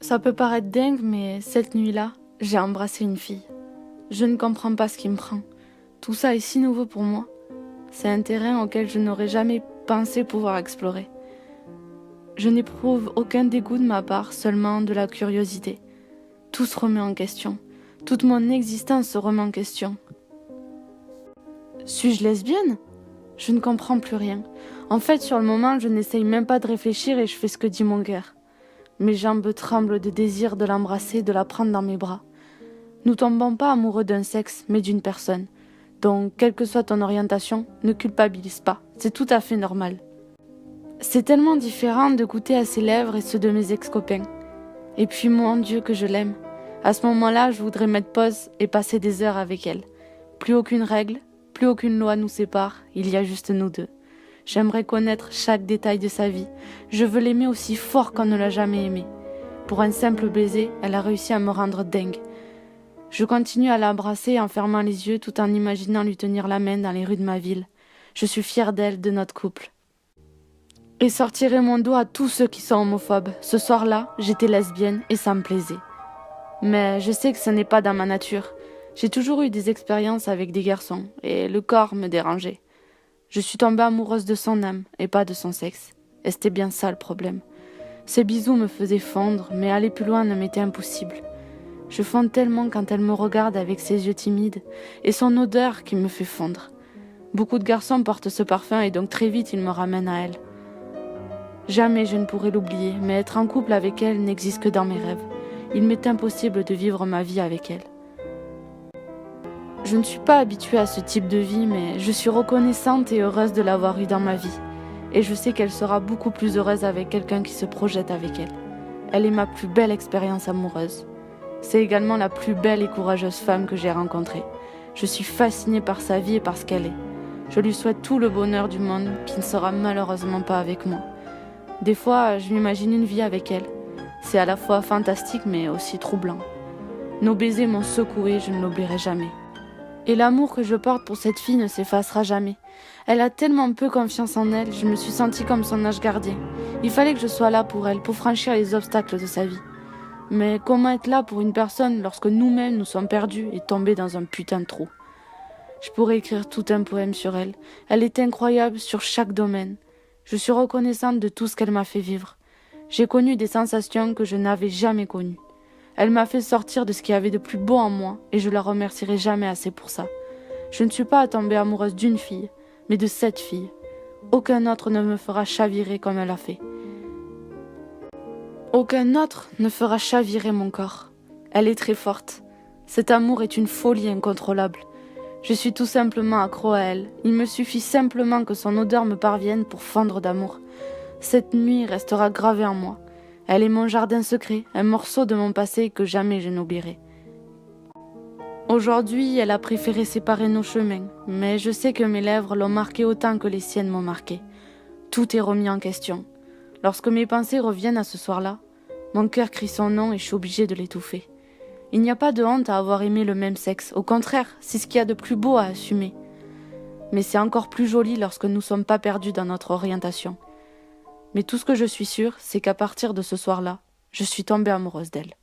Ça peut paraître dingue, mais cette nuit-là, j'ai embrassé une fille. Je ne comprends pas ce qui me prend. Tout ça est si nouveau pour moi. C'est un terrain auquel je n'aurais jamais pensé pouvoir explorer. Je n'éprouve aucun dégoût de ma part, seulement de la curiosité. Tout se remet en question. Toute mon existence se remet en question. Suis-je lesbienne ? Je ne comprends plus rien. En fait, sur le moment, je n'essaye même pas de réfléchir et je fais ce que dit mon cœur. Mes jambes tremblent de désir de l'embrasser, de la prendre dans mes bras. Nous tombons pas amoureux d'un sexe, mais d'une personne. Donc, quelle que soit ton orientation, ne culpabilise pas. C'est tout à fait normal. C'est tellement différent de goûter à ses lèvres et ceux de mes ex-copains. Et puis, mon Dieu, que je l'aime. À ce moment-là, je voudrais mettre pause et passer des heures avec elle. Plus aucune règle, plus aucune loi nous sépare, il y a juste nous deux. J'aimerais connaître chaque détail de sa vie. Je veux l'aimer aussi fort qu'on ne l'a jamais aimé. Pour un simple baiser, elle a réussi à me rendre dingue. Je continue à l'embrasser en fermant les yeux tout en imaginant lui tenir la main dans les rues de ma ville. Je suis fière d'elle, de notre couple. Et sortirai mon dos à tous ceux qui sont homophobes. Ce soir-là, j'étais lesbienne et ça me plaisait. Mais je sais que ce n'est pas dans ma nature. J'ai toujours eu des expériences avec des garçons et le corps me dérangeait. Je suis tombée amoureuse de son âme et pas de son sexe. Et c'était bien ça le problème. Ses bisous me faisaient fondre, mais aller plus loin ne m'était impossible. Je fonds tellement quand elle me regarde avec ses yeux timides et son odeur qui me fait fondre. Beaucoup de garçons portent ce parfum et donc très vite ils me ramènent à elle. Jamais je ne pourrai l'oublier, mais être en couple avec elle n'existe que dans mes rêves. Il m'est impossible de vivre ma vie avec elle. Je ne suis pas habituée à ce type de vie, mais je suis reconnaissante et heureuse de l'avoir eue dans ma vie. Et je sais qu'elle sera beaucoup plus heureuse avec quelqu'un qui se projette avec elle. Elle est ma plus belle expérience amoureuse. C'est également la plus belle et courageuse femme que j'ai rencontrée. Je suis fascinée par sa vie et par ce qu'elle est. Je lui souhaite tout le bonheur du monde qui ne sera malheureusement pas avec moi. Des fois, je m'imagine une vie avec elle. C'est à la fois fantastique mais aussi troublant. Nos baisers m'ont secouée, je ne l'oublierai jamais. Et l'amour que je porte pour cette fille ne s'effacera jamais. Elle a tellement peu confiance en elle, je me suis sentie comme son ange gardien. Il fallait que je sois là pour elle, pour franchir les obstacles de sa vie. Mais comment être là pour une personne lorsque nous-mêmes nous sommes perdus et tombés dans un putain de trou ? Je pourrais écrire tout un poème sur elle. Elle est incroyable sur chaque domaine. Je suis reconnaissante de tout ce qu'elle m'a fait vivre. J'ai connu des sensations que je n'avais jamais connues. Elle m'a fait sortir de ce qu'il y avait de plus beau en moi et je la remercierai jamais assez pour ça. Je ne suis pas tombée amoureuse d'une fille, mais de cette fille. Aucun autre ne me fera chavirer comme elle a fait. Aucun autre ne fera chavirer mon corps. Elle est très forte. Cet amour est une folie incontrôlable. Je suis tout simplement accro à elle. Il me suffit simplement que son odeur me parvienne pour fondre d'amour. Cette nuit restera gravée en moi. Elle est mon jardin secret, un morceau de mon passé que jamais je n'oublierai. Aujourd'hui, elle a préféré séparer nos chemins, mais je sais que mes lèvres l'ont marqué autant que les siennes m'ont marqué. Tout est remis en question. Lorsque mes pensées reviennent à ce soir-là, mon cœur crie son nom et je suis obligée de l'étouffer. Il n'y a pas de honte à avoir aimé le même sexe, au contraire, c'est ce qu'il y a de plus beau à assumer. Mais c'est encore plus joli lorsque nous ne sommes pas perdus dans notre orientation. Mais tout ce que je suis sûre, c'est qu'à partir de ce soir-là, je suis tombée amoureuse d'elle.